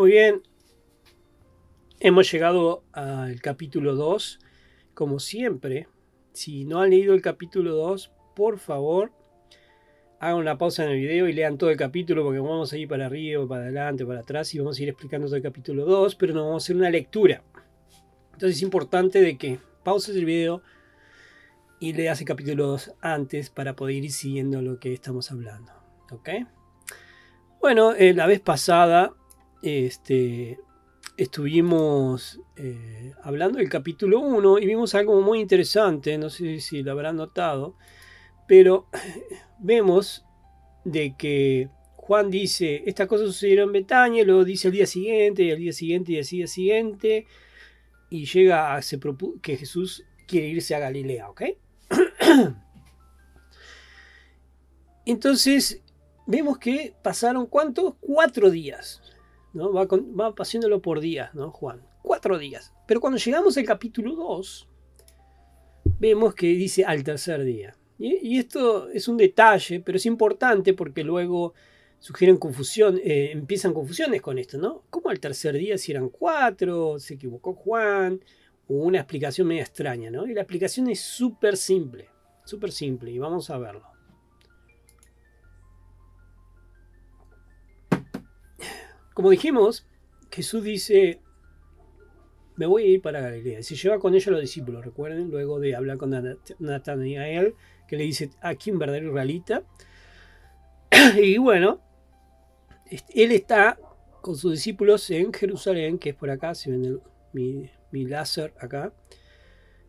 Muy bien, hemos llegado al capítulo 2. Como siempre, si no han leído el capítulo 2, por favor, hagan una pausa en el video y lean todo el capítulo, porque vamos a ir para arriba, para adelante, para atrás y vamos a ir explicando todo el capítulo 2, pero no vamos a hacer una lectura. Entonces es importante de que pauses el video y leas el capítulo 2 antes para poder ir siguiendo lo que estamos hablando. ¿Ok? Bueno, la vez pasada estuvimos hablando del capítulo 1 y vimos algo muy interesante, no sé si lo habrán notado, pero vemos de que Juan dice, estas cosas sucedieron en Betania, luego dice el día siguiente, y al día siguiente, y al día siguiente, y llega a que Jesús quiere irse a Galilea, ¿ok? Entonces, vemos que pasaron, ¿cuántos? 4 días. ¿No? Va pasándolo por días, ¿no, Juan? 4 días. Pero cuando llegamos al capítulo 2, vemos que dice al tercer día. Y esto es un detalle, pero es importante porque luego sugieren confusión, empiezan confusiones con esto, ¿no? ¿Cómo al tercer día si eran 4? ¿Se equivocó Juan? Hubo una explicación media extraña, ¿no? Y la explicación es súper simple, y vamos a verlo. Como dijimos, Jesús dice, me voy a ir para Galilea. Y se lleva con ellos a los discípulos, recuerden, luego de hablar con Natanael, que le dice, aquí un verdadero israelita. Y bueno, él está con sus discípulos en Jerusalén, que es por acá, si ven mi láser acá.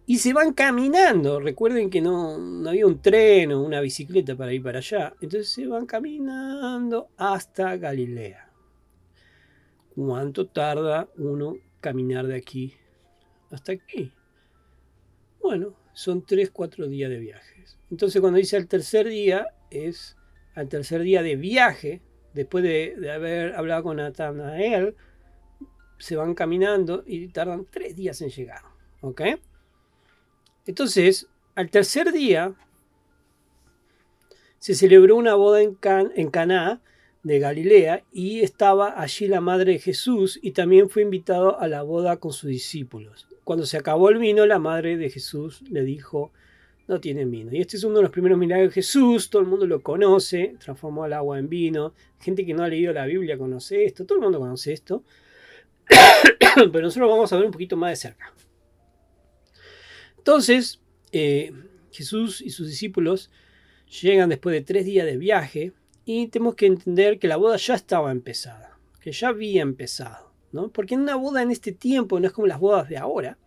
Y se van caminando. Recuerden que no había un tren o una bicicleta para ir para allá. Entonces se van caminando hasta Galilea. ¿Cuánto tarda uno caminar de aquí hasta aquí? Bueno, son 3-4 días de viajes. Entonces cuando dice al tercer día, es al tercer día de viaje, después de haber hablado con Natanael, se van caminando y tardan 3 días en llegar. ¿Ok? Entonces, al tercer día, se celebró una boda en Caná de Galilea, y estaba allí la madre de Jesús, y también fue invitado a la boda con sus discípulos. Cuando se acabó el vino, la madre de Jesús le dijo, no tienen vino. Y este es uno de los primeros milagros de Jesús, todo el mundo lo conoce, transformó el agua en vino. Gente que no ha leído la Biblia conoce esto, todo el mundo conoce esto, pero nosotros vamos a ver un poquito más de cerca. Entonces, Jesús y sus discípulos llegan después de 3 días de viaje, y tenemos que entender que la boda ya estaba empezada, que ya había empezado, ¿no? Porque una boda en este tiempo no es como las bodas de ahora.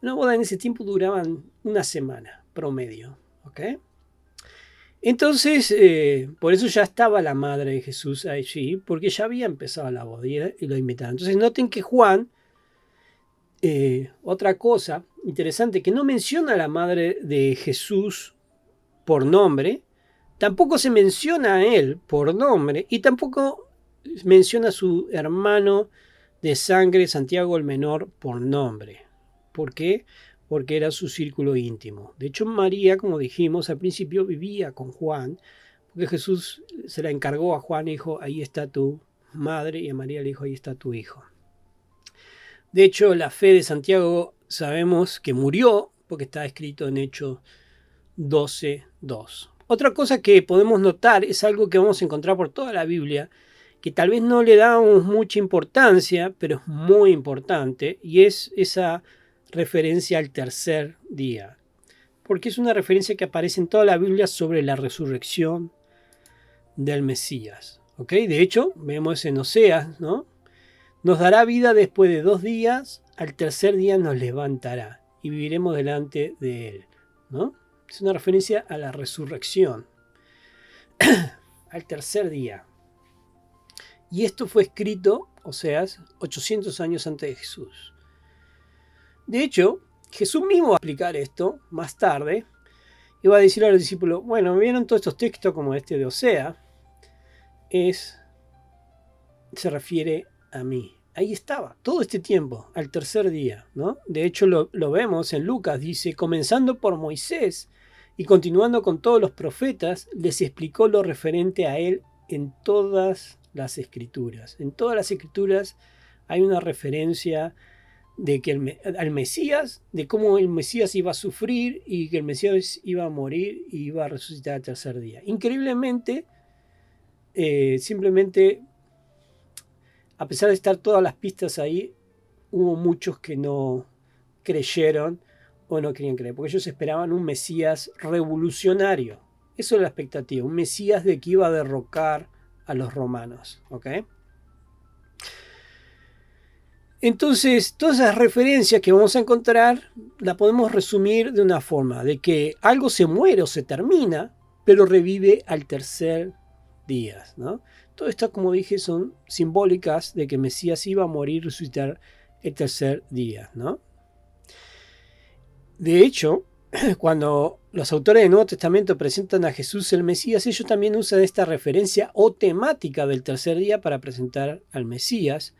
Una boda en ese tiempo duraban una semana promedio, ¿ok? Entonces, por eso ya estaba la madre de Jesús allí, porque ya había empezado la boda y lo invitaron. Entonces noten que Juan, otra cosa interesante, que no menciona a la madre de Jesús por nombre, tampoco se menciona a él por nombre, y tampoco menciona a su hermano de sangre, Santiago el menor, por nombre. ¿Por qué? Porque era su círculo íntimo. De hecho, María, como dijimos al principio, vivía con Juan, porque Jesús se la encargó a Juan y dijo, ahí está tu madre, y a María le dijo, ahí está tu hijo. De hecho, la fe de Santiago sabemos que murió, porque está escrito en Hechos 12:2. Otra cosa que podemos notar es algo que vamos a encontrar por toda la Biblia, que tal vez no le damos mucha importancia, pero es muy importante, y es esa referencia al tercer día. Porque es una referencia que aparece en toda la Biblia sobre la resurrección del Mesías. ¿Ok? De hecho, vemos en Oseas, ¿no? Nos dará vida después de 2 días, al tercer día nos levantará y viviremos delante de él, ¿no? Es una referencia a la resurrección, al tercer día. Y esto fue escrito, Oseas, 800 años antes de Jesús. De hecho, Jesús mismo va a explicar esto más tarde y va a decir a los discípulos, bueno, ¿vieron todos estos textos como este de Oseas? Se refiere a mí. Ahí estaba, todo este tiempo, al tercer día, ¿no? De hecho, lo vemos en Lucas, dice, comenzando por Moisés y continuando con todos los profetas, les explicó lo referente a él en todas las escrituras. En todas las escrituras hay una referencia de que al Mesías, de cómo el Mesías iba a sufrir y que el Mesías iba a morir y iba a resucitar al tercer día. Increíblemente, simplemente, a pesar de estar todas las pistas ahí, hubo muchos que no creyeron o no querían creer, porque ellos esperaban un Mesías revolucionario. Eso era la expectativa, un Mesías de que iba a derrocar a los romanos, ¿ok? Entonces, todas esas referencias que vamos a encontrar la podemos resumir de una forma, de que algo se muere o se termina, pero revive al tercer día, ¿no? Todo esto, como dije, son simbólicas de que Mesías iba a morir y resucitar el tercer día, ¿no? De hecho, cuando los autores del Nuevo Testamento presentan a Jesús el Mesías, ellos también usan esta referencia o temática del tercer día para presentar al Mesías.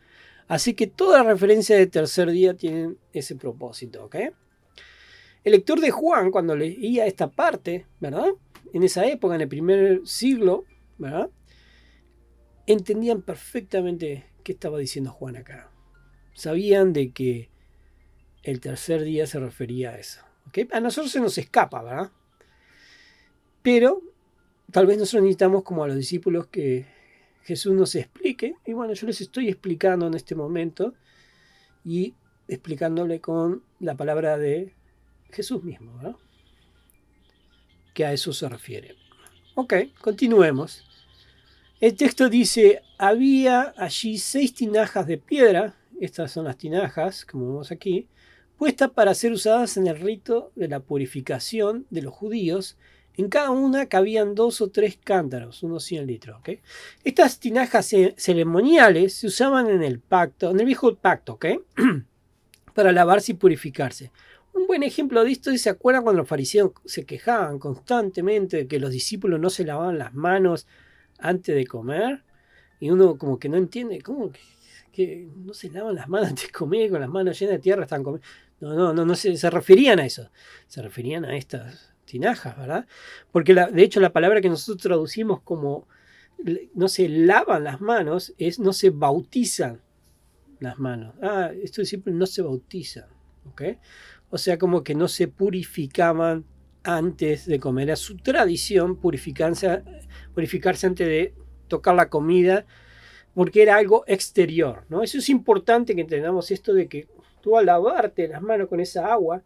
Así que toda la referencia del tercer día tienen ese propósito, ¿ok? El lector de Juan, cuando leía esta parte, ¿verdad? En esa época, en el primer siglo, ¿verdad? Entendían perfectamente qué estaba diciendo Juan acá. Sabían de que el tercer día se refería a eso, ¿ok? A nosotros se nos escapa, ¿verdad? Pero tal vez nosotros necesitamos, como a los discípulos, que Jesús nos explique, y bueno, yo les estoy explicando en este momento y explicándole con la palabra de Jesús mismo, ¿verdad? Que a eso se refiere. Ok, continuemos. El texto dice, había allí 6 tinajas de piedra, estas son las tinajas, como vemos aquí, puestas para ser usadas en el rito de la purificación de los judíos. En cada una cabían 2 o 3 cántaros, unos 100 litros. ¿Okay? Estas tinajas ceremoniales se usaban en el pacto, en el viejo pacto, ¿okay? Para lavarse y purificarse. Un buen ejemplo de esto es, ¿se acuerdan cuando los fariseos se quejaban constantemente de que los discípulos no se lavaban las manos antes de comer? Y uno como que no entiende, ¿cómo que no se lavan las manos antes de comer, con las manos llenas de tierra están comiendo? No se referían a eso, se referían a estas tinajas, ¿verdad? Porque de hecho la palabra que nosotros traducimos como no se lavan las manos es no se bautizan las manos. Estos discípulos no se bautizan, ¿ok? O sea, como que no se purificaban antes de comer. Era su tradición purificarse antes de tocar la comida, porque era algo exterior, ¿no? Eso es importante que entendamos esto de que tú al lavarte las manos con esa agua,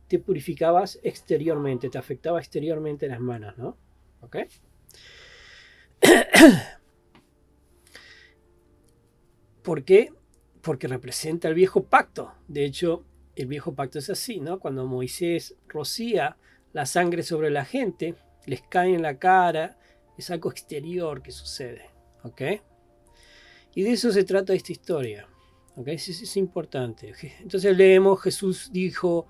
te purificabas exteriormente, te afectaba exteriormente las manos, ¿no? ¿Ok? ¿Por qué? Porque representa el viejo pacto. De hecho, el viejo pacto es así, ¿no? Cuando Moisés rocía la sangre sobre la gente, les cae en la cara, es algo exterior que sucede, ¿ok? Y de eso se trata esta historia, ¿ok? Es importante. Entonces leemos, Jesús dijo,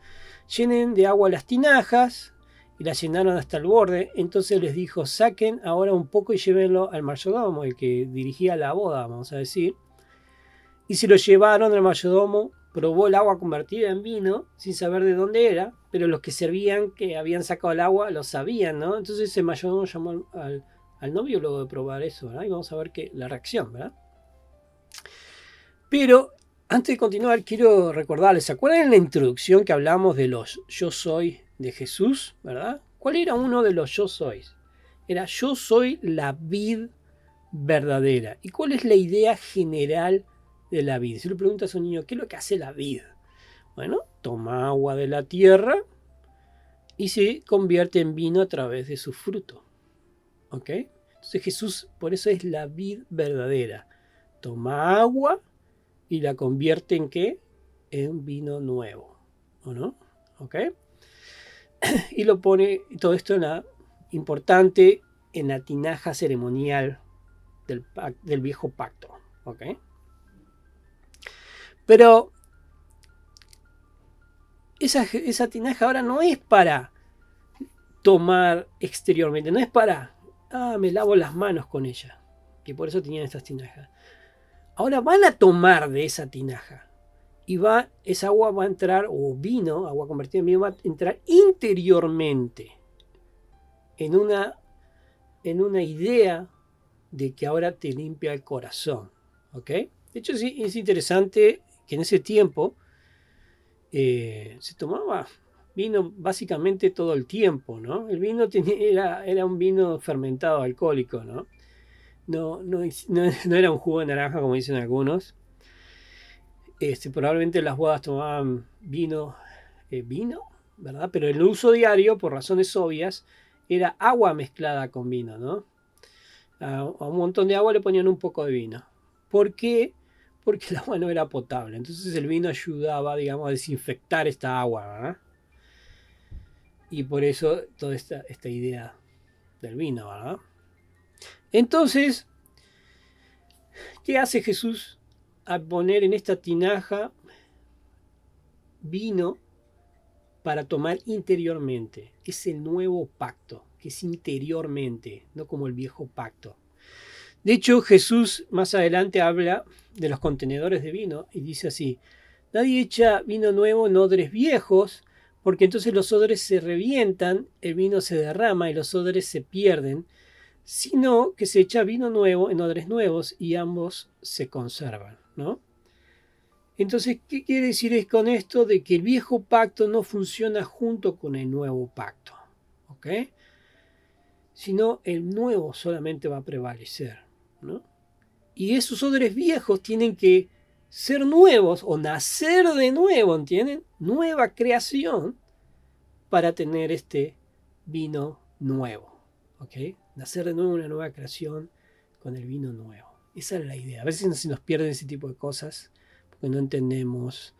llenen de agua las tinajas, y las llenaron hasta el borde. Entonces les dijo, saquen ahora un poco y llévenlo al mayordomo, el que dirigía la boda, vamos a decir. Y se lo llevaron, al mayordomo probó el agua convertida en vino, sin saber de dónde era, pero los que servían, que habían sacado el agua, lo sabían, ¿no? Entonces el mayordomo llamó al novio luego de probar eso, ¿verdad? Y vamos a ver la reacción, ¿verdad? Pero antes de continuar, quiero recordarles, ¿se acuerdan en la introducción que hablamos de los yo soy de Jesús, ¿verdad? ¿Cuál era uno de los yo sois? Era yo soy la vid verdadera. ¿Y cuál es la idea general de la vid? Si le preguntas a un niño, ¿qué es lo que hace la vid? Bueno, toma agua de la tierra y se convierte en vino a través de su fruto. ¿Ok? Entonces Jesús, por eso es la vid verdadera. Toma agua y la convierte en ¿qué? En vino nuevo. ¿O no? ¿Ok? Y lo pone todo esto importante en la tinaja ceremonial del viejo pacto. ¿Ok? Pero esa tinaja ahora no es para tomar exteriormente, no es para, me lavo las manos con ella, que por eso tenían estas tinajas. Ahora van a tomar de esa tinaja y esa agua va a entrar, o vino, agua convertida en vino, va a entrar interiormente en una idea de que ahora te limpia el corazón. ¿Ok? De hecho, sí, es interesante que en ese tiempo se tomaba vino básicamente todo el tiempo, ¿no? El vino era un vino fermentado alcohólico, ¿no? No era un jugo de naranja como dicen algunos. Probablemente las bodas tomaban vino, ¿verdad? Pero el uso diario, por razones obvias, era agua mezclada con vino, ¿no? A un montón de agua le ponían un poco de vino. ¿Por qué? Porque el agua no era potable. Entonces el vino ayudaba, digamos, a desinfectar esta agua, ¿verdad? Y por eso toda esta idea del vino, ¿verdad? Entonces, ¿qué hace Jesús al poner en esta tinaja vino para tomar interiormente? Es el nuevo pacto, que es interiormente, no como el viejo pacto. De hecho, Jesús más adelante habla de los contenedores de vino y dice así: nadie echa vino nuevo en odres viejos, porque entonces los odres se revientan, el vino se derrama y los odres se pierden, sino que se echa vino nuevo en odres nuevos y ambos se conservan, ¿no? Entonces, ¿qué quiere decir con esto? De que el viejo pacto no funciona junto con el nuevo pacto, ¿ok? Sino el nuevo solamente va a prevalecer, ¿no? Y esos odres viejos tienen que ser nuevos o nacer de nuevo, ¿entienden? Nueva creación para tener este vino nuevo, ¿ok? Nacer de nuevo una nueva creación con el vino nuevo. Esa es la idea. A veces se nos pierden ese tipo de cosas porque no entendemos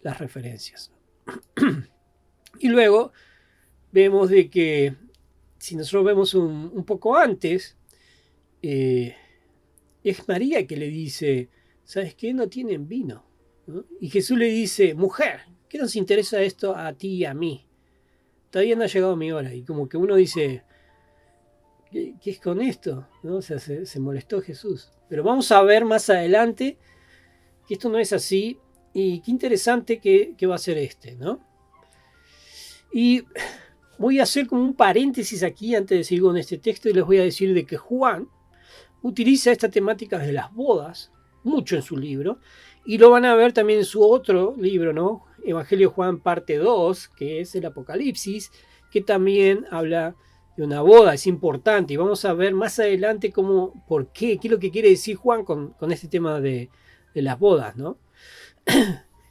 las referencias. Y luego vemos de que si nosotros vemos un poco antes, es María que le dice, ¿sabes qué? No tienen vino, ¿no? Y Jesús le dice, mujer, ¿qué nos interesa esto a ti y a mí? Todavía no ha llegado mi hora. Y como que uno dice, ¿qué es con esto? ¿No? O sea, se molestó Jesús. Pero vamos a ver más adelante que esto no es así. Y qué interesante que va a ser ¿no? Y voy a hacer como un paréntesis aquí antes de seguir con este texto y les voy a decir de que Juan utiliza esta temática de las bodas mucho en su libro y lo van a ver también en su otro libro, ¿no? Evangelio de Juan parte 2, que es el Apocalipsis, que también habla de una boda, es importante y vamos a ver más adelante por qué es lo que quiere decir Juan con este tema de las bodas, ¿no?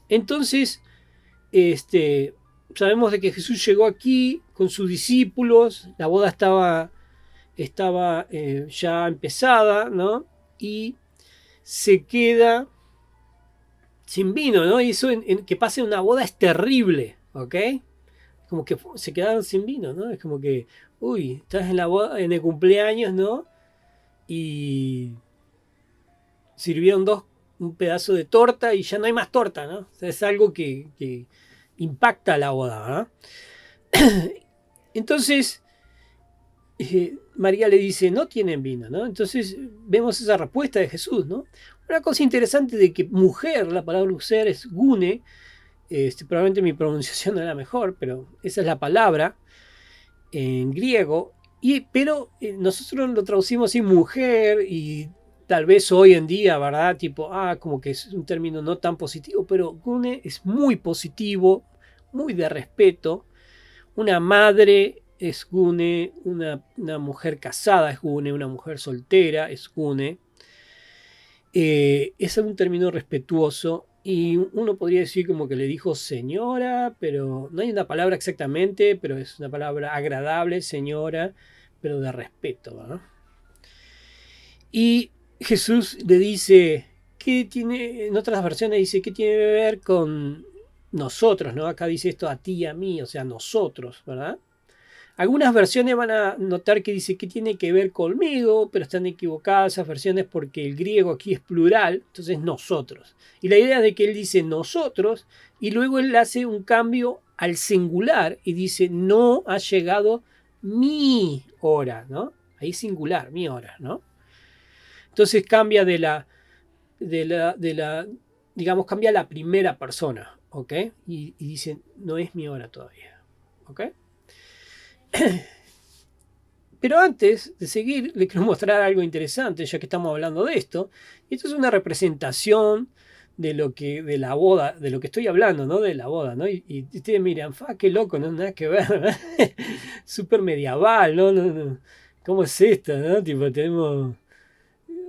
Entonces, sabemos de que Jesús llegó aquí con sus discípulos, la boda estaba ya empezada, ¿no? Y se queda sin vino, ¿no? Y eso que pase una boda es terrible, ¿ok? Como que se quedaron sin vino, ¿no? Es como que, uy, estás en la boda, en el cumpleaños, ¿no? Y sirvieron un pedazo de torta y ya no hay más torta, ¿no? O sea, es algo que impacta la boda, ¿no? Entonces, María le dice, no tienen vino, ¿no? Entonces vemos esa respuesta de Jesús, ¿no? Una cosa interesante de que mujer, la palabra mujer es gune, probablemente mi pronunciación no era mejor, pero esa es la palabra en griego, pero nosotros lo traducimos así mujer y tal vez hoy en día, ¿verdad? Tipo, como que es un término no tan positivo, pero gune es muy positivo, muy de respeto. Una madre es gune, una mujer casada es gune, una mujer soltera es gune. Es un término respetuoso y uno podría decir como que le dijo señora, pero no hay una palabra exactamente, pero es una palabra agradable, señora, pero de respeto, ¿no? Y Jesús le dice, ¿qué tiene? En otras versiones dice, ¿qué tiene que ver con nosotros, ¿no? Acá dice esto a ti y a mí, o sea, nosotros, ¿verdad? Algunas versiones van a notar que dice que tiene que ver conmigo, pero están equivocadas esas versiones porque el griego aquí es plural, entonces nosotros. Y la idea es de que él dice nosotros y luego él hace un cambio al singular y dice no ha llegado mi hora, ¿no? Ahí singular, mi hora, ¿no? Entonces cambia digamos, cambia la primera persona, ¿ok? Y dice no es mi hora todavía, ¿ok? Pero antes de seguir, les quiero mostrar algo interesante, ya que estamos hablando de esto. Y esto es una representación de de la boda, de lo que estoy hablando, ¿no? De la boda, ¿no? Y ustedes miran, qué loco, no nada que ver, ¿no? Súper medieval, ¿no? No. ¿Cómo es esto, no? Tipo, tenemos.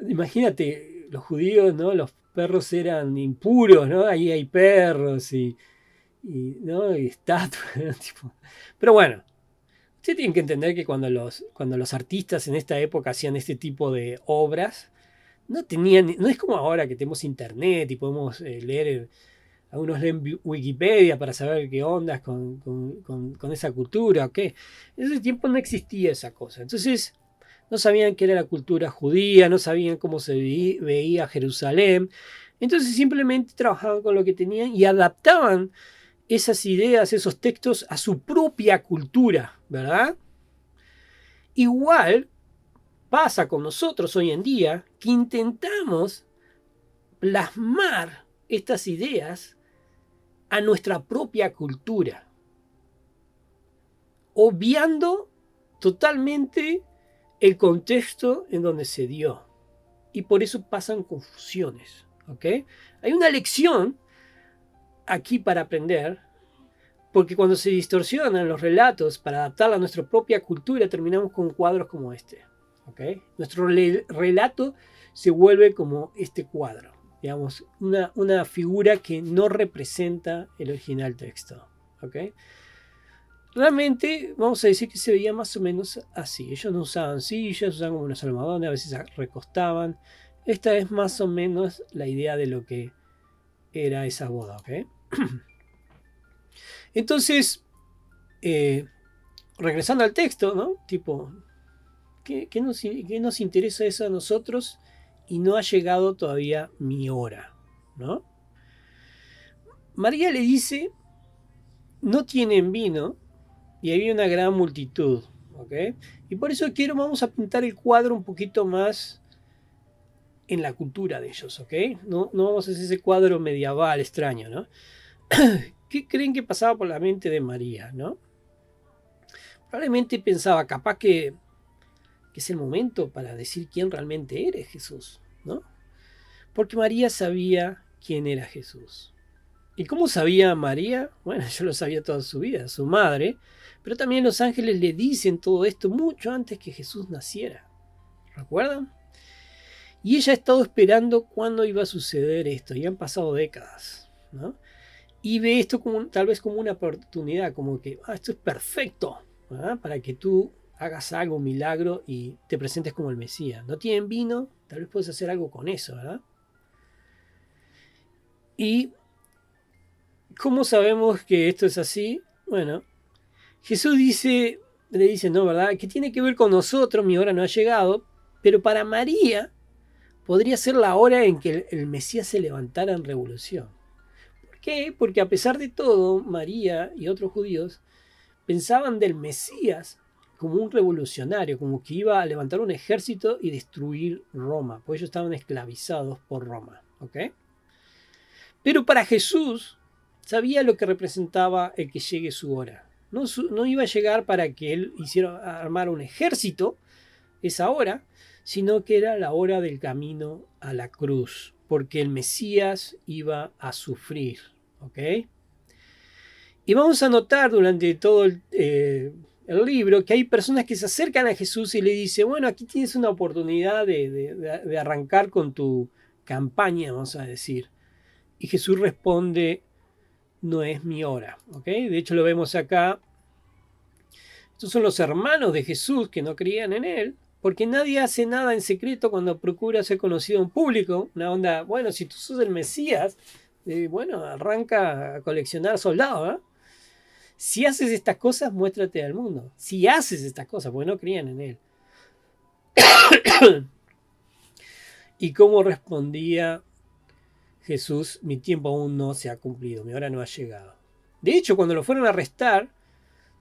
Imagínate, los judíos, ¿no? Los perros eran impuros, ¿no? Ahí hay perros ¿no? Y estatuas, ¿no? Tipo. Pero bueno. Ustedes tienen que entender que cuando los artistas en esta época hacían este tipo de obras, no tenían, no es como ahora que tenemos internet y podemos leer, algunos leen Wikipedia para saber qué ondas con esa cultura o qué. En ese tiempo no existía esa cosa. Entonces, no sabían qué era la cultura judía, no sabían cómo se veía Jerusalén. Entonces simplemente trabajaban con lo que tenían y adaptaban esas ideas, esos textos a su propia cultura, ¿verdad? Igual pasa con nosotros hoy en día que intentamos plasmar estas ideas a nuestra propia cultura, obviando totalmente el contexto en donde se dio. Y por eso pasan confusiones, ¿ok? Hay una lección aquí para aprender, porque cuando se distorsionan los relatos para adaptarla a nuestra propia cultura, terminamos con cuadros como este. ¿Okay? Nuestro relato se vuelve como este cuadro, digamos, una figura que no representa el original texto. ¿Okay? Realmente vamos a decir que se veía más o menos así. Ellos no usaban sillas, usaban como unos almohadones, a veces se recostaban. Esta es más o menos la idea de lo que era esa boda. ¿Okay? Entonces, regresando al texto, ¿no? Tipo, ¿qué nos interesa eso a nosotros? Y no ha llegado todavía mi hora, ¿no? María le dice, no tienen vino, y había una gran multitud, ¿ok? Y por eso vamos a pintar el cuadro un poquito más en la cultura de ellos, ¿ok? No vamos a hacer ese cuadro medieval extraño, ¿no? ¿Qué creen que pasaba por la mente de María, no? Probablemente pensaba, capaz que es el momento para decir quién realmente eres Jesús, ¿no? Porque María sabía quién era Jesús. ¿Y cómo sabía María? Bueno, yo lo sabía toda su vida, su madre, pero también los ángeles le dicen todo esto mucho antes que Jesús naciera. ¿Recuerdan? Y ella ha estado esperando cuándo iba a suceder esto, y han pasado décadas, ¿no? Y ve esto como, tal vez como una oportunidad, como que esto es perfecto, ¿verdad? Para que tú hagas algo, un milagro y te presentes como el Mesías. No tienen vino, tal vez puedes hacer algo con eso, ¿verdad? ¿Y cómo sabemos que esto es así? Bueno, Jesús le dice, no, ¿verdad? Que tiene que ver con nosotros, mi hora no ha llegado, pero para María podría ser la hora en que el Mesías se levantara en revolución. ¿Por qué? Porque a pesar de todo, María y otros judíos pensaban del Mesías como un revolucionario, como que iba a levantar un ejército y destruir Roma, porque ellos estaban esclavizados por Roma, ¿ok? Pero para Jesús sabía lo que representaba el que llegue su hora. No iba a llegar para que él hiciera armar un ejército esa hora, sino que era la hora del camino a la cruz, porque el Mesías iba a sufrir, ¿ok? Y vamos a notar durante todo el libro que hay personas que se acercan a Jesús y le dicen, bueno, aquí tienes una oportunidad de arrancar con tu campaña, vamos a decir. Y Jesús responde, no es mi hora, ¿ok? De hecho lo vemos acá. Estos son los hermanos de Jesús que no creían en él, porque nadie hace nada en secreto cuando procura ser conocido en público. Una onda, bueno, si tú sos el Mesías, bueno, arranca a coleccionar soldados, ¿eh? Si haces estas cosas, muéstrate al mundo. Si haces estas cosas, porque no creían en él. ¿Y cómo respondía Jesús? Mi tiempo aún no se ha cumplido, mi hora no ha llegado. De hecho, cuando lo fueron a arrestar,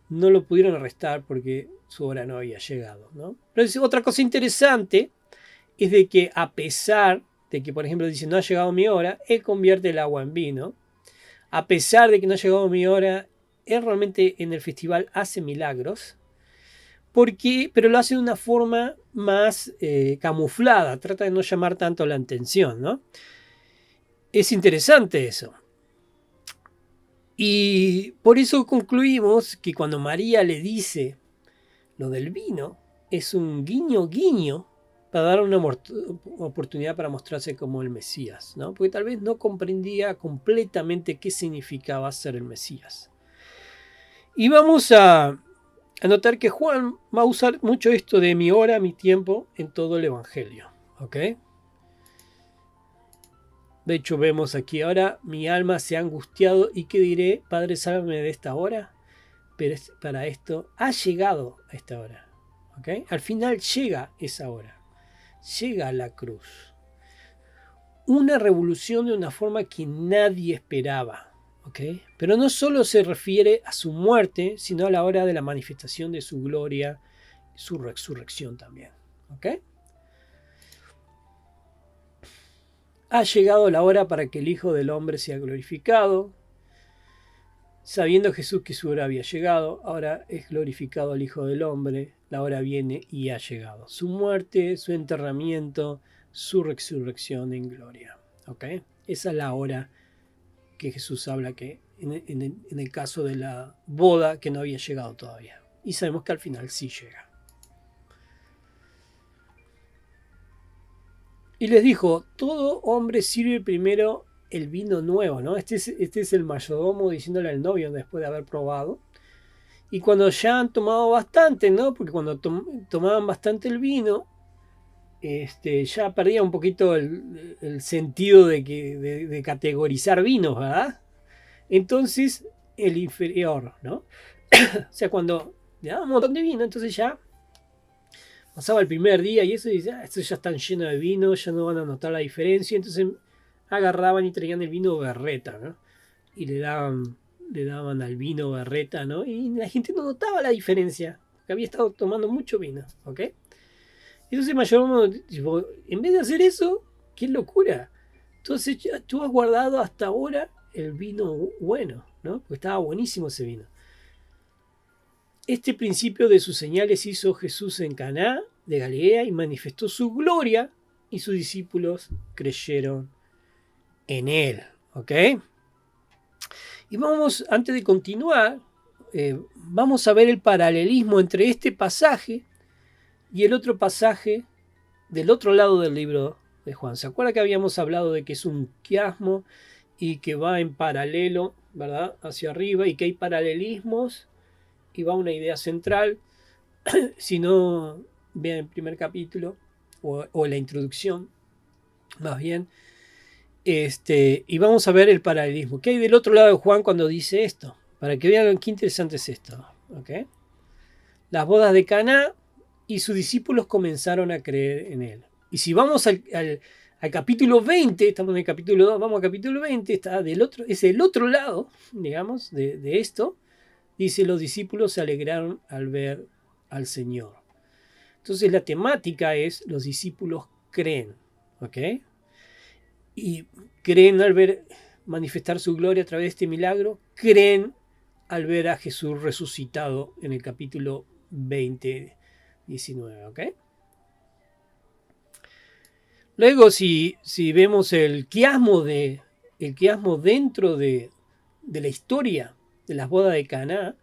no lo pudieron arrestar porque su hora no había llegado, ¿no? Pero otra cosa interesante es de que a pesar de que, por ejemplo, dice no ha llegado mi hora, él convierte el agua en vino. A pesar de que no ha llegado mi hora, él realmente en el festival hace milagros. pero lo hace de una forma más camuflada, trata de no llamar tanto la atención, ¿no? Es interesante eso. Y por eso concluimos que cuando María le dice lo del vino, es un guiño para dar una oportunidad para mostrarse como el Mesías, ¿no? Porque tal vez no comprendía completamente qué significaba ser el Mesías. Y vamos a notar que Juan va a usar mucho esto de mi hora, mi tiempo, en todo el Evangelio, ¿ok? De hecho, vemos aquí ahora, mi alma se ha angustiado y ¿qué diré? Padre, sálvame de esta hora. Pero para esto ha llegado a esta hora, ¿ok? Al final llega esa hora, llega la cruz. Una revolución de una forma que nadie esperaba, ¿ok? Pero no solo se refiere a su muerte, sino a la hora de la manifestación de su gloria, su resurrección también, ¿ok? Ha llegado la hora para que el Hijo del Hombre sea glorificado. Sabiendo Jesús que su hora había llegado, ahora es glorificado el Hijo del Hombre, la hora viene y ha llegado. Su muerte, su enterramiento, su resurrección en gloria. ¿Ok? Esa es la hora que Jesús habla que en el caso de la boda que no había llegado todavía. Y sabemos que al final sí llega. Y les dijo, todo hombre sirve primero el vino nuevo, ¿no? Este es el mayordomo diciéndole al novio después de haber probado. Y cuando ya han tomado bastante, ¿no? Porque cuando tomaban bastante el vino, ya perdía un poquito el sentido de categorizar vinos, ¿verdad? Entonces, el inferior, ¿no? O sea, cuando le daban un montón de vino, entonces ya pasaba el primer día y eso, y dice, estos ya están llenos de vino, ya no van a notar la diferencia. Entonces agarraban y traían el vino berreta, ¿no? Y le daban al vino berreta, ¿no? Y la gente no notaba la diferencia, porque había estado tomando mucho vino, ¿ok? Entonces mayordomo, tipo, en vez de hacer eso, qué locura. Entonces tú has guardado hasta ahora el vino bueno, ¿no? Porque estaba buenísimo ese vino. Este principio de sus señales hizo Jesús en Caná de Galilea y manifestó su gloria y sus discípulos creyeron en él, ¿ok? Y vamos, antes de continuar, vamos a ver el paralelismo entre este pasaje y el otro pasaje del otro lado del libro de Juan. ¿Se acuerda que habíamos hablado de que es un quiasmo y que va en paralelo, ¿verdad? Hacia arriba y que hay paralelismos y va una idea central? Si no, vean el primer capítulo o la introducción, más bien. Y vamos a ver el paralelismo. ¿Qué hay del otro lado de Juan cuando dice esto? Para que vean qué interesante es esto. ¿Okay? Las bodas de Caná y sus discípulos comenzaron a creer en él. Y si vamos al capítulo 20, estamos en el capítulo 2, vamos al capítulo 20, está es el otro lado, digamos, de esto. Dice, los discípulos se alegraron al ver al Señor. Entonces la temática es, los discípulos creen. ¿Ok? Y creen al ver manifestar su gloria a través de este milagro, creen al ver a Jesús resucitado en el capítulo 20, 19, ¿ok? Luego, si vemos el quiasmo dentro de la historia de las bodas de Caná,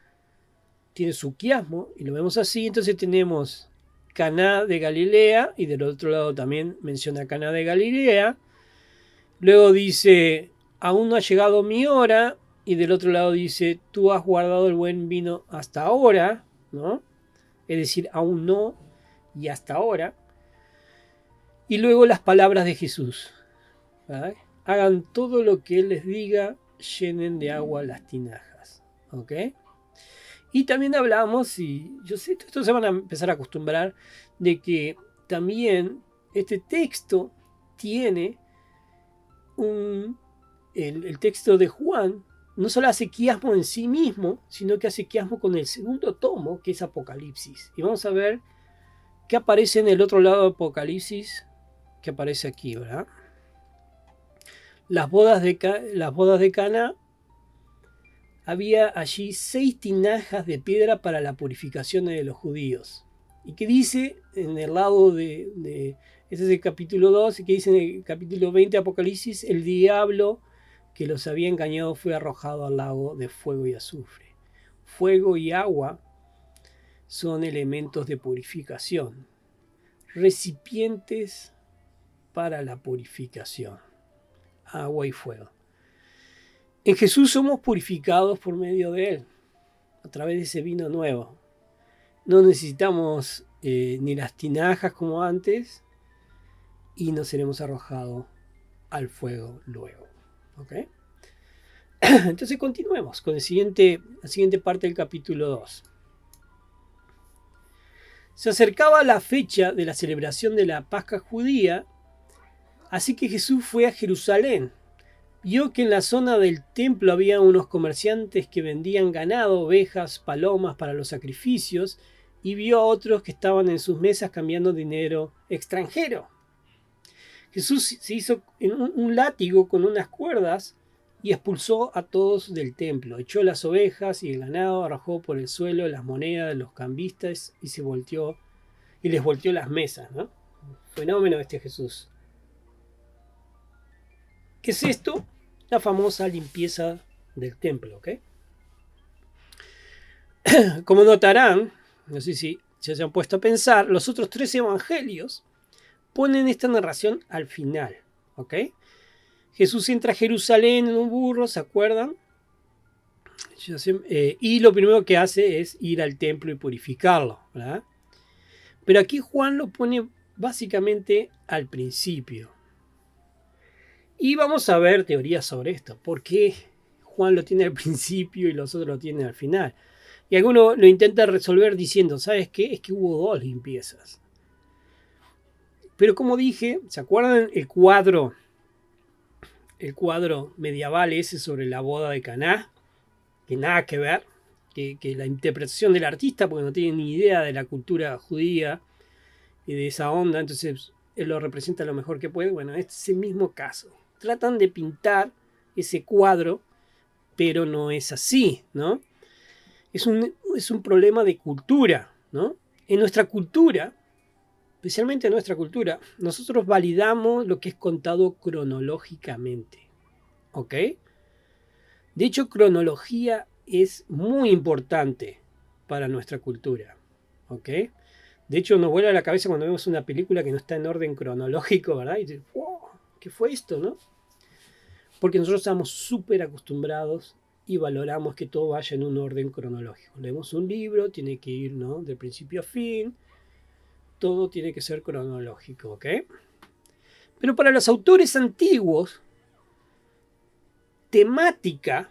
tiene su quiasmo, y lo vemos así, entonces tenemos Caná de Galilea, y del otro lado también menciona Caná de Galilea. Luego dice, aún no ha llegado mi hora, y del otro lado dice, tú has guardado el buen vino hasta ahora, ¿no? Es decir, aún no y hasta ahora. Y luego las palabras de Jesús, ¿verdad? Hagan todo lo que Él les diga, llenen de agua las tinajas, ¿ok? Y también hablamos, y yo sé, esto se van a empezar a acostumbrar, de que también este texto tiene el texto de Juan no solo hace quiasmo en sí mismo, sino que hace quiasmo con el segundo tomo, que es Apocalipsis. Y vamos a ver qué aparece en el otro lado de Apocalipsis, que aparece aquí, ¿verdad? Las bodas de Caná había allí 6 tinajas de piedra para la purificación de los judíos. Y que dice en el lado este es el capítulo 2, y que dice en el capítulo 20 de Apocalipsis, el diablo que los había engañado fue arrojado al lago de fuego y azufre. Fuego y agua son elementos de purificación, recipientes para la purificación, agua y fuego. En Jesús somos purificados por medio de Él, a través de ese vino nuevo. No necesitamos ni las tinajas como antes, y no seremos arrojados al fuego luego. ¿Ok? Entonces continuemos con la siguiente parte del capítulo 2. Se acercaba la fecha de la celebración de la Pascua judía, así que Jesús fue a Jerusalén. Vio que en la zona del templo había unos comerciantes que vendían ganado, ovejas, palomas para los sacrificios, y vio a otros que estaban en sus mesas cambiando dinero extranjero. Jesús se hizo un látigo con unas cuerdas y expulsó a todos del templo. Echó las ovejas y el ganado, arrojó por el suelo las monedas de los cambistas y les volteó las mesas, ¿no? Fenómeno este Jesús. ¿Qué es esto? La famosa limpieza del templo, ¿ok? Como notarán, no sé si se hayan puesto a pensar, los otros 3 evangelios ponen esta narración al final, ¿ok? Jesús entra a Jerusalén en un burro, ¿se acuerdan? Y lo primero que hace es ir al templo y purificarlo, ¿verdad? Pero aquí Juan lo pone básicamente al principio. Y vamos a ver teorías sobre esto. ¿Por qué Juan lo tiene al principio y los otros lo tienen al final? Y alguno lo intenta resolver diciendo, ¿sabes qué? Es que hubo 2 limpiezas. Pero como dije, ¿se acuerdan el cuadro medieval ese sobre la boda de Caná? Que nada que ver, que la interpretación del artista, porque no tiene ni idea de la cultura judía y de esa onda, entonces él lo representa lo mejor que puede. Bueno, este es el mismo caso. Tratan de pintar ese cuadro, pero no es así, ¿no? Es un problema de cultura, ¿no? En nuestra cultura, especialmente en nuestra cultura, nosotros validamos lo que es contado cronológicamente, ¿ok? De hecho, cronología es muy importante para nuestra cultura, ¿ok? De hecho, nos vuela la cabeza cuando vemos una película que no está en orden cronológico, ¿verdad? Y dices, wow, ¿qué fue esto, no? Porque nosotros estamos súper acostumbrados y valoramos que todo vaya en un orden cronológico. Leemos un libro, tiene que ir, ¿no?, de principio a fin. Todo tiene que ser cronológico, ¿ok? Pero para los autores antiguos, temática,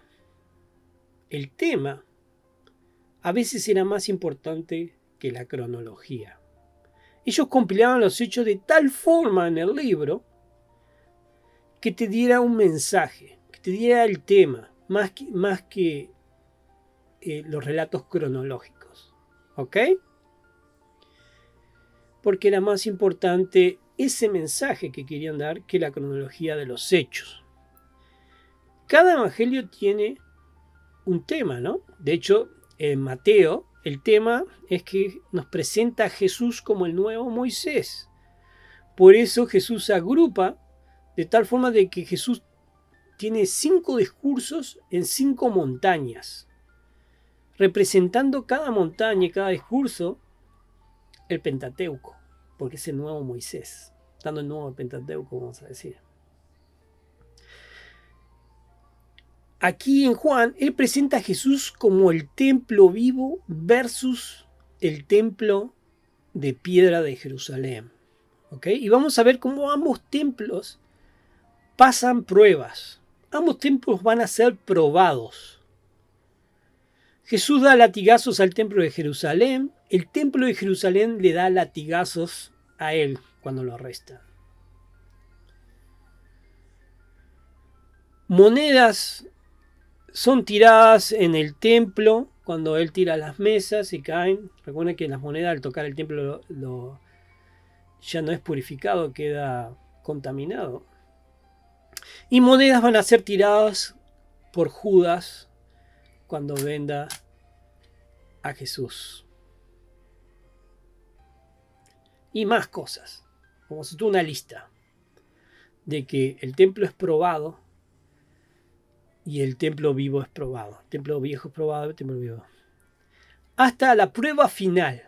el tema, a veces era más importante que la cronología. Ellos compilaban los hechos de tal forma en el libro que te diera un mensaje, que te diera el tema, más que los relatos cronológicos, ¿ok? Porque era más importante ese mensaje que querían dar que la cronología de los hechos. Cada evangelio tiene un tema, ¿no? De hecho, en Mateo, el tema es que nos presenta a Jesús como el nuevo Moisés. Por eso Jesús agrupa de tal forma de que Jesús tiene 5 discursos en 5 montañas, representando cada montaña y cada discurso el Pentateuco, porque es el nuevo Moisés, dando el nuevo Pentateuco, vamos a decir. Aquí en Juan, él presenta a Jesús como el templo vivo versus el templo de piedra de Jerusalén. ¿Ok? Y vamos a ver cómo ambos templos pasan pruebas. Ambos templos van a ser probados. Jesús da latigazos al templo de Jerusalén. El templo de Jerusalén le da latigazos a él cuando lo arrestan. Monedas son tiradas en el templo cuando él tira las mesas y caen. Recuerden que las monedas al tocar el templo ya no es purificado, queda contaminado. Y monedas van a ser tiradas por Judas cuando venda a Jesús. Y más cosas. Como si tuviera una lista de que el templo es probado y el templo vivo es probado. El templo viejo es probado, el templo vivo. Hasta la prueba final.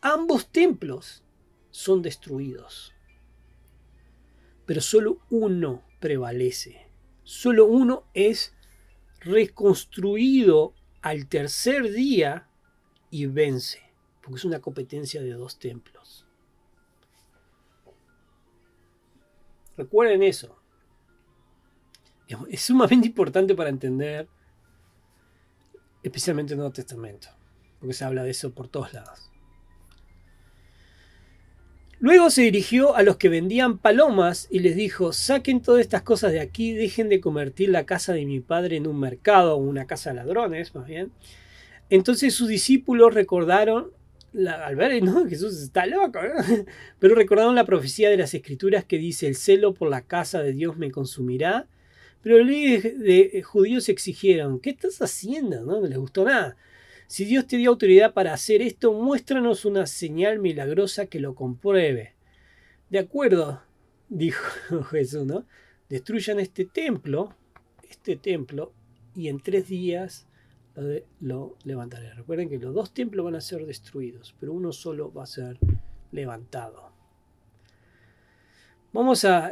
Ambos templos son destruidos. Pero solo uno prevalece. Solo uno es reconstruido al tercer día y vence. Porque es una competencia de dos templos. Recuerden eso. Es sumamente importante para entender, especialmente el Nuevo Testamento, porque se habla de eso por todos lados. Luego se dirigió a los que vendían palomas y les dijo: saquen todas estas cosas de aquí, dejen de convertir la casa de mi padre en un mercado o una casa de ladrones, más bien. Entonces sus discípulos recordaron, al ver, ¿no? Jesús está loco, ¿no? Pero recordaron la profecía de las Escrituras que dice: el celo por la casa de Dios me consumirá. Pero los líderes de judíos exigieron: ¿qué estás haciendo? No les gustó nada. Si Dios te dio autoridad para hacer esto, muéstranos una señal milagrosa que lo compruebe. De acuerdo, dijo Jesús, ¿no? Destruyan este templo, y en 3 días lo levantaré. Recuerden que los 2 templos van a ser destruidos, pero uno solo va a ser levantado.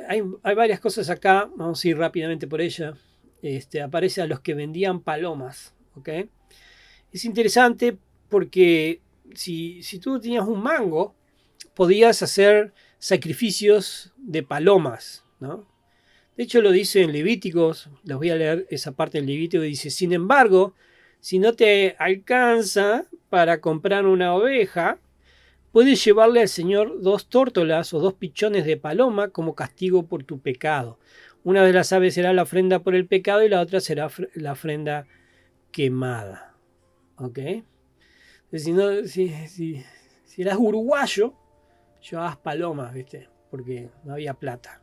Hay varias cosas acá, vamos a ir rápidamente por ella. Aparece a los que vendían palomas, ¿ok? Es interesante porque si tú tenías un mango, podías hacer sacrificios de palomas, ¿no? De hecho lo dice en Levíticos, les voy a leer esa parte del Levítico, dice: sin embargo, si no te alcanza para comprar una oveja, puedes llevarle al Señor 2 tórtolas o 2 pichones de paloma como castigo por tu pecado. Una de las aves será la ofrenda por el pecado y la otra será la ofrenda quemada. ¿Ok? Si eras uruguayo, llevabas palomas, ¿viste? Porque no había plata.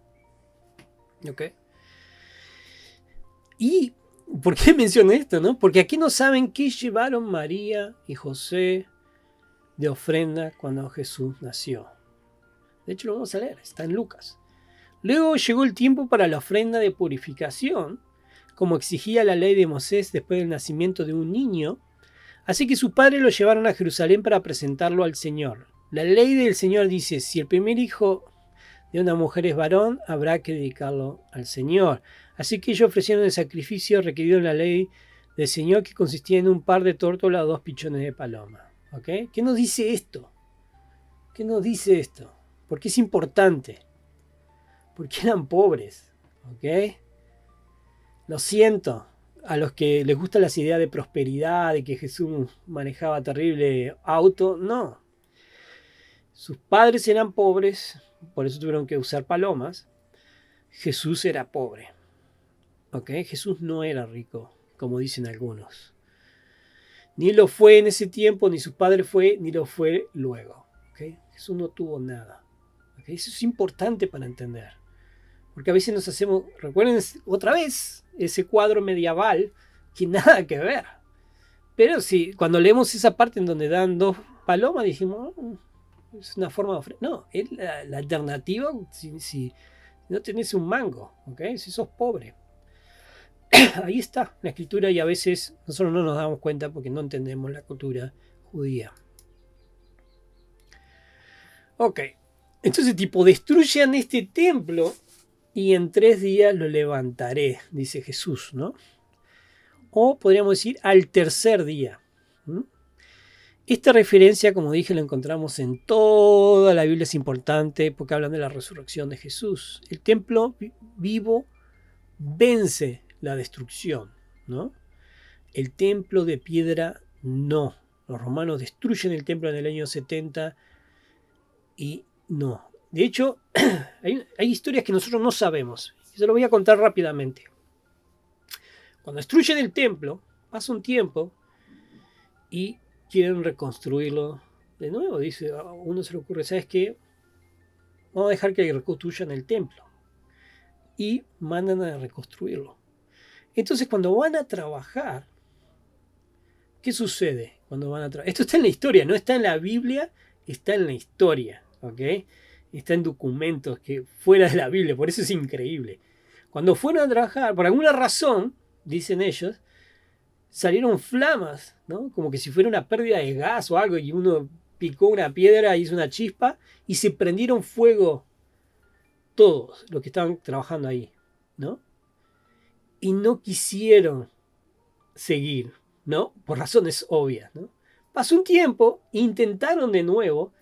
¿Ok? ¿Y por qué menciono esto, no? Porque aquí no saben qué llevaron María y José de ofrenda cuando Jesús nació. De hecho lo vamos a leer, está en Lucas. Luego llegó el tiempo para la ofrenda de purificación, como exigía la ley de Moisés después del nacimiento de un niño. Así que sus padres lo llevaron a Jerusalén para presentarlo al Señor. La ley del Señor dice: si el primer hijo de una mujer es varón, habrá que dedicarlo al Señor. Así que ellos ofrecieron el sacrificio requerido en la ley del Señor, que consistía en un par de tórtolas o 2 pichones de paloma. ¿Okay? ¿Qué nos dice esto? ¿Qué nos dice esto? Porque es importante. Porque eran pobres. ¿Ok? Lo siento a los que les gustan las ideas de prosperidad, de que Jesús manejaba terrible auto. No. Sus padres eran pobres, por eso tuvieron que usar palomas. Jesús era pobre. ¿Ok? Jesús no era rico, como dicen algunos. Ni lo fue en ese tiempo, ni su padre fue, ni lo fue luego. ¿Okay? Jesús no tuvo nada. ¿Okay? Eso es importante para entender. Porque a veces nos hacemos, recuerden otra vez, ese cuadro medieval que nada que ver. Pero sí, cuando leemos esa parte en donde dan 2 palomas, dijimos: oh, es una forma de ofrecer. No, es la alternativa si no tenés un mango, ¿okay? Si sos pobre. Ahí está la escritura, y a veces nosotros no nos damos cuenta porque no entendemos la cultura judía. Ok, entonces destruyan este templo y en 3 días lo levantaré, dice Jesús, ¿no? O podríamos decir al tercer día. Esta referencia, como dije, la encontramos en toda la Biblia, es importante porque hablan de la resurrección de Jesús. El templo vivo vence la destrucción, ¿no? El templo de piedra no. Los romanos destruyen el templo en el año 70 y no. De hecho, hay historias que nosotros no sabemos. Y se lo voy a contar rápidamente. Cuando destruyen el templo, pasa un tiempo y quieren reconstruirlo de nuevo. Dice, a uno se le ocurre: ¿sabes qué? Vamos a dejar que reconstruyan el templo. Y mandan a reconstruirlo. Entonces, cuando van a trabajar, ¿Qué sucede cuando van a trabajar? Esto está en la historia, no está en la Biblia, está en la historia, ¿ok? Está en documentos que fuera de la Biblia, por eso es increíble. Cuando fueron a trabajar, por alguna razón, dicen ellos, salieron flamas, ¿no? Como que si fuera una pérdida de gas o algo, y uno picó una piedra, hizo una chispa, y se prendieron fuego todos los que estaban trabajando ahí, ¿no? Y no quisieron seguir, ¿no? Por razones obvias, ¿no? Pasó un tiempo, intentaron de nuevo,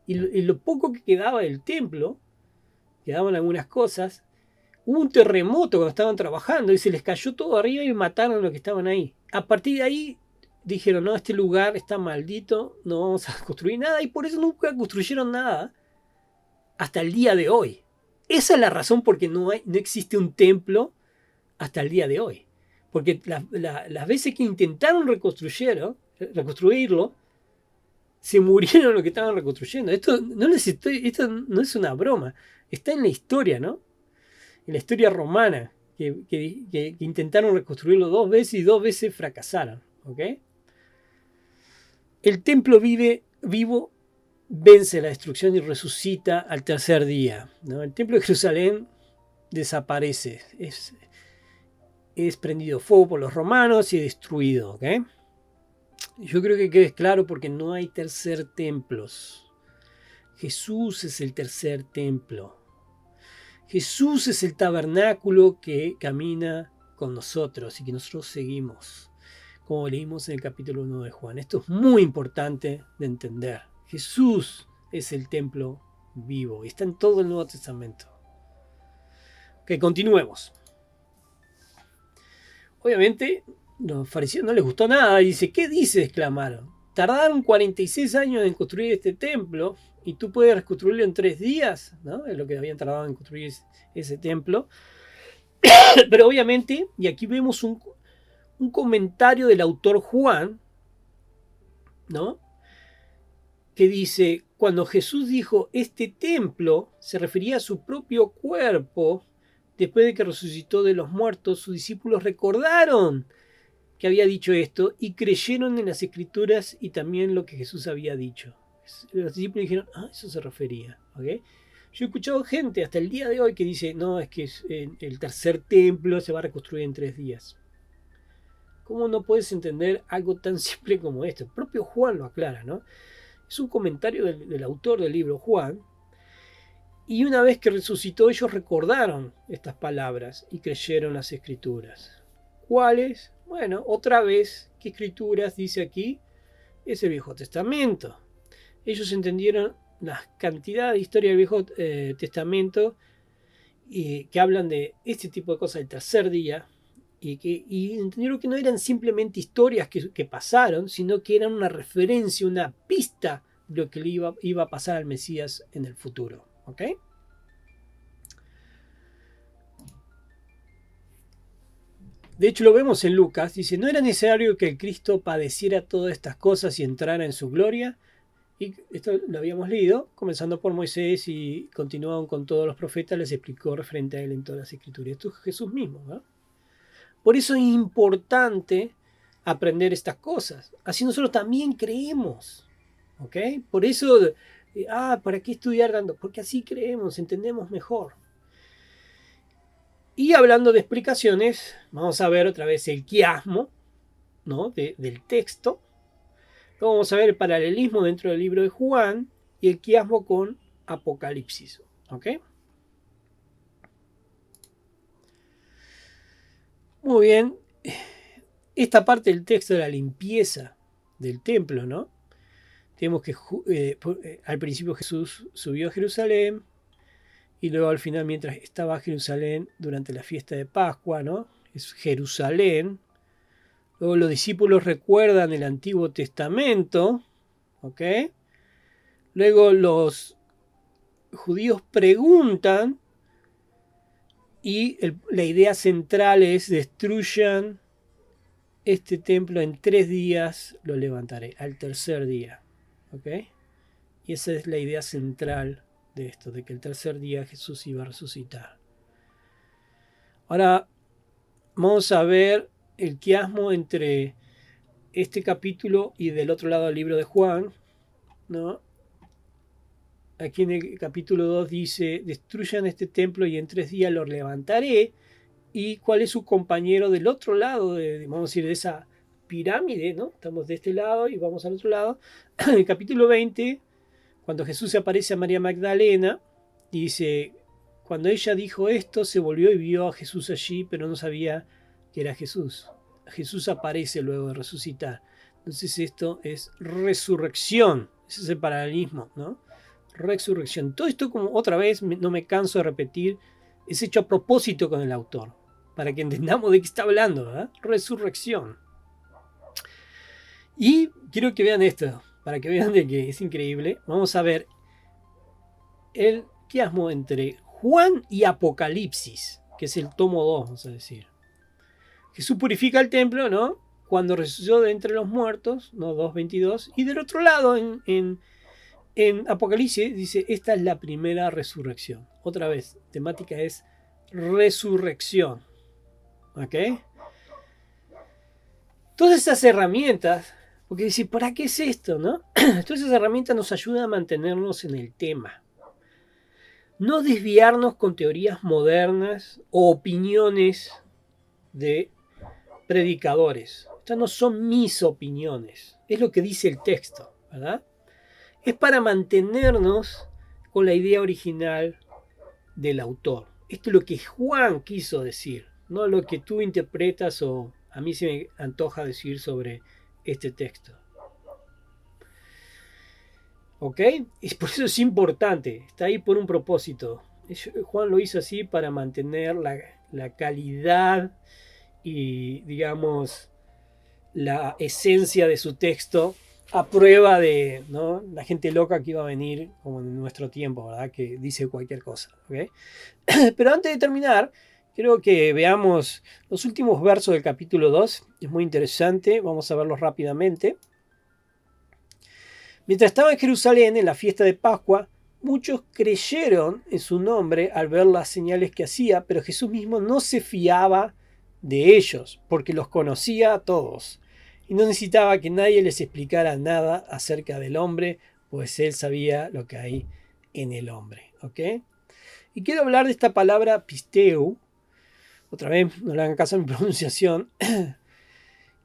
y lo poco que quedaba del templo, quedaban algunas cosas, hubo un terremoto cuando estaban trabajando y se les cayó todo arriba y mataron a los que estaban ahí. A partir de ahí dijeron, no, este lugar está maldito, no vamos a construir nada, y por eso nunca construyeron nada hasta el día de hoy. Esa es la razón por qué no existe un templo hasta el día de hoy. Porque las veces que intentaron reconstruirlo, se murieron los que estaban reconstruyendo. Esto no es una broma. Está en la historia, ¿no? En la historia romana, que intentaron reconstruirlo 2 veces y 2 veces fracasaron. ¿Ok? El templo vivo vence la destrucción y resucita al tercer día, ¿no? El templo de Jerusalén desaparece. Es prendido fuego por los romanos y destruido. ¿Ok? Yo creo que quede claro porque no hay tercer templos. Jesús es el tercer templo. Jesús es el tabernáculo que camina con nosotros y que nosotros seguimos, como leímos en el capítulo 1 de Juan. Esto es muy importante de entender. Jesús es el templo vivo y está en todo el Nuevo Testamento. Ok, continuemos. Obviamente, los fariseos no les gustó nada. Dice, ¿qué dices? Exclamaron. Tardaron 46 años en construir este templo y tú puedes reconstruirlo en 3 días, ¿no? Es lo que habían tardado en construir ese templo. Pero obviamente, y aquí vemos un comentario del autor Juan, ¿no? Que dice, cuando Jesús dijo este templo, se refería a su propio cuerpo. Después de que resucitó de los muertos, sus discípulos recordaron que había dicho esto y creyeron en las escrituras y también lo que Jesús había dicho. Los discípulos dijeron, eso se refería. ¿Okay? Yo he escuchado gente hasta el día de hoy que dice, no, es que el tercer templo se va a reconstruir en 3 días. ¿Cómo no puedes entender algo tan simple como esto? El propio Juan lo aclara, ¿no? Es un comentario del autor del libro, Juan. Y una vez que resucitó, ellos recordaron estas palabras y creyeron las escrituras. ¿Cuáles? Bueno, otra vez, ¿qué escrituras dice aquí? Es el Viejo Testamento. Ellos entendieron la cantidad de historia del Viejo Testamento que hablan de este tipo de cosas del tercer día y entendieron que no eran simplemente historias que pasaron, sino que eran una referencia, una pista de lo que le iba a pasar al Mesías en el futuro. ¿Ok? De hecho, lo vemos en Lucas. Dice, no era necesario que el Cristo padeciera todas estas cosas y entrara en su gloria. Y esto lo habíamos leído, comenzando por Moisés y continuaron con todos los profetas, les explicó referente a él en todas las escrituras. Esto es Jesús mismo, ¿no? Por eso es importante aprender estas cosas. Así nosotros también creemos. ¿Ok? Por eso, ¿para qué estudiar tanto? Porque así creemos, entendemos mejor. Y hablando de explicaciones, vamos a ver otra vez el quiasmo, ¿no? del texto. Luego vamos a ver el paralelismo dentro del libro de Juan y el quiasmo con Apocalipsis. ¿Ok? Muy bien. Esta parte del texto de la limpieza del templo, ¿no? Tenemos que al principio Jesús subió a Jerusalén y luego al final, mientras estaba en Jerusalén durante la fiesta de Pascua, ¿no? Es Jerusalén. Luego los discípulos recuerdan el Antiguo Testamento, ¿ok? Luego los judíos preguntan y la idea central es destruyan este templo en 3 días, lo levantaré, al tercer día, ¿ok? Y esa es la idea central de esto, de que el tercer día Jesús iba a resucitar. Ahora vamos a ver el quiasmo entre este capítulo y del otro lado del libro de Juan, ¿no? Aquí en el capítulo 2 dice, destruyan este templo y en 3 días lo levantaré. ¿Y cuál es su compañero del otro lado, vamos a decir, de esa pirámide, ¿no? Estamos de este lado y vamos al otro lado. En el capítulo 20, cuando Jesús se aparece a María Magdalena, dice, cuando ella dijo esto, se volvió y vio a Jesús allí, pero no sabía que era Jesús. Jesús aparece luego de resucitar. Entonces esto es resurrección. Ese es el paralelismo, ¿no? Resurrección. Todo esto, como otra vez, no me canso de repetir, es hecho a propósito con el autor, para que entendamos de qué está hablando, ¿verdad? Resurrección. Y quiero que vean esto, para que vean de que es increíble. Vamos a ver el quiasmo entre Juan y Apocalipsis, que es el tomo 2, vamos a decir. Jesús purifica el templo, ¿no? Cuando resucitó de entre los muertos, ¿no? 2:22. Y del otro lado, en Apocalipsis, dice, esta es la primera resurrección. Otra vez, temática es resurrección. ¿Ok? Todas esas herramientas, porque dice, ¿para qué es esto, no? Todas esas herramientas nos ayudan a mantenernos en el tema. No desviarnos con teorías modernas o opiniones de predicadores. Estas no son mis opiniones, es lo que dice el texto, ¿verdad? Es para mantenernos con la idea original del autor. Esto es lo que Juan quiso decir, no lo que tú interpretas o a mí se me antoja decir sobre este texto. ¿Ok? Y por eso es importante, está ahí por un propósito. Juan lo hizo así para mantener la calidad y, digamos, la esencia de su texto a prueba de, ¿no?, la gente loca que iba a venir como en nuestro tiempo, ¿verdad? Que dice cualquier cosa. ¿Okay? Pero antes de terminar, quiero que veamos los últimos versos del capítulo 2. Es muy interesante, vamos a verlos rápidamente. Mientras estaba en Jerusalén en la fiesta de Pascua, muchos creyeron en su nombre al ver las señales que hacía, pero Jesús mismo no se fiaba de ellos, porque los conocía a todos. Y no necesitaba que nadie les explicara nada acerca del hombre, pues él sabía lo que hay en el hombre. ¿Ok? Y quiero hablar de esta palabra pisteu. Otra vez, no le hagan caso a mi pronunciación.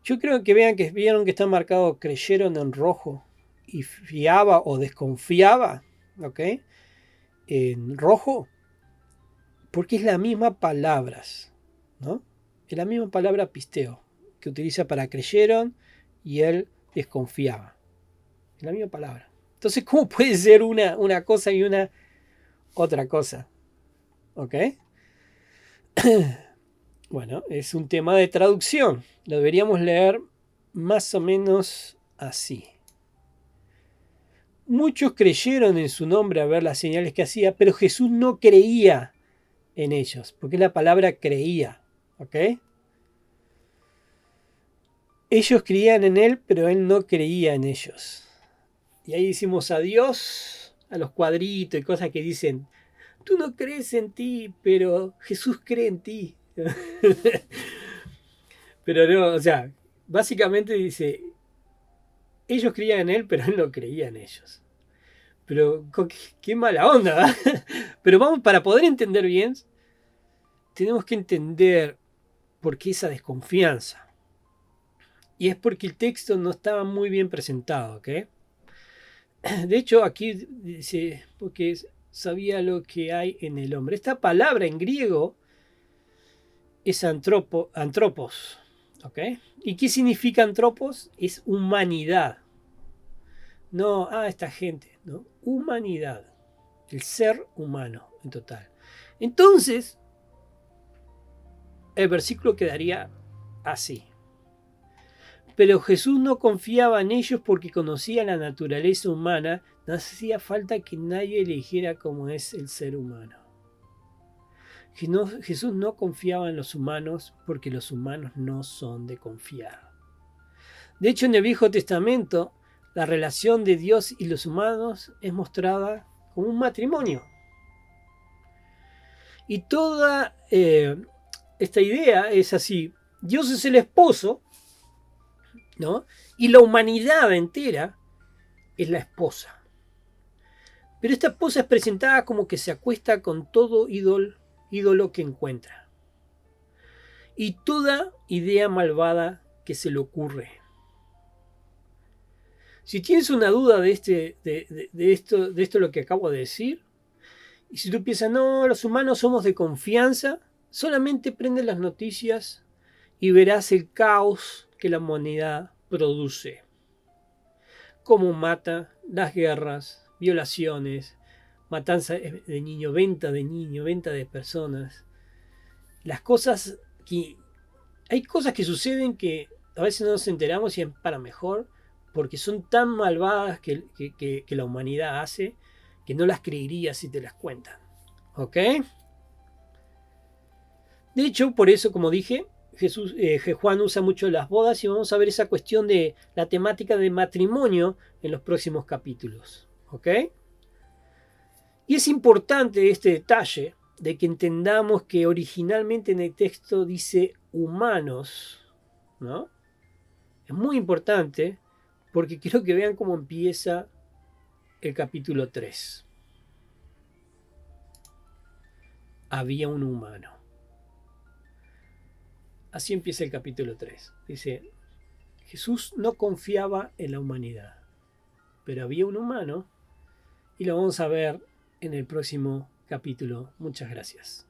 Yo creo que vieron que está marcado creyeron en rojo y fiaba o desconfiaba, ¿ok? En rojo, porque es la misma palabra, ¿no? Es la misma palabra pisteo que utiliza para creyeron y él desconfiaba. Es la misma palabra. Entonces, ¿cómo puede ser una cosa y una otra cosa? ¿Ok? Bueno, es un tema de traducción. Lo deberíamos leer más o menos así. Muchos creyeron en su nombre a ver las señales que hacía, pero Jesús no creía en ellos, porque es la palabra creía. ¿Ok? Ellos creían en él, pero él no creía en ellos. Y ahí decimos adiós a los cuadritos y cosas que dicen, tú no crees en ti, pero Jesús cree en ti. Pero no, o sea, básicamente dice, ellos creían en él, pero él no creía en ellos. Pero qué mala onda, ¿eh? Pero vamos, para poder entender bien, tenemos que entender por qué esa desconfianza. Y es porque el texto no estaba muy bien presentado, ¿ok? De hecho, aquí dice, porque sabía lo que hay en el hombre. Esta palabra en griego es antropos, ¿ok? ¿Y qué significa antropos? Es humanidad. No, esta gente, ¿no? Humanidad. El ser humano en total. Entonces, el versículo quedaría así. Pero Jesús no confiaba en ellos porque conocía la naturaleza humana. No hacía falta que nadie le dijera cómo es el ser humano. Jesús no confiaba en los humanos porque los humanos no son de confiar. De hecho, en el Viejo Testamento, la relación de Dios y los humanos es mostrada como un matrimonio. Y toda esta idea es así. Dios es el esposo ¿no? Y la humanidad entera es la esposa. Pero esta esposa es presentada como que se acuesta con todo ídolo que encuentra. Y toda idea malvada que se le ocurre. Si tienes una duda de esto lo que acabo de decir, y si tú piensas, no, los humanos somos de confianza, solamente prende las noticias y verás el caos que la humanidad produce. Cómo mata, las guerras, violaciones, matanza de niños, venta de personas. Las cosas que... Hay cosas que suceden que a veces no nos enteramos y es para mejor, porque son tan malvadas que la humanidad hace que no las creerías si te las cuentan. ¿Ok? De hecho, por eso, como dije, Juan usa mucho las bodas y vamos a ver esa cuestión de la temática de matrimonio en los próximos capítulos. ¿Ok? Y es importante este detalle de que entendamos que originalmente en el texto dice humanos, ¿no? Es muy importante porque quiero que vean cómo empieza el capítulo 3. Había un humano. Así empieza el capítulo 3. Dice, Jesús no confiaba en la humanidad, pero había un humano y lo vamos a ver en el próximo capítulo. Muchas gracias.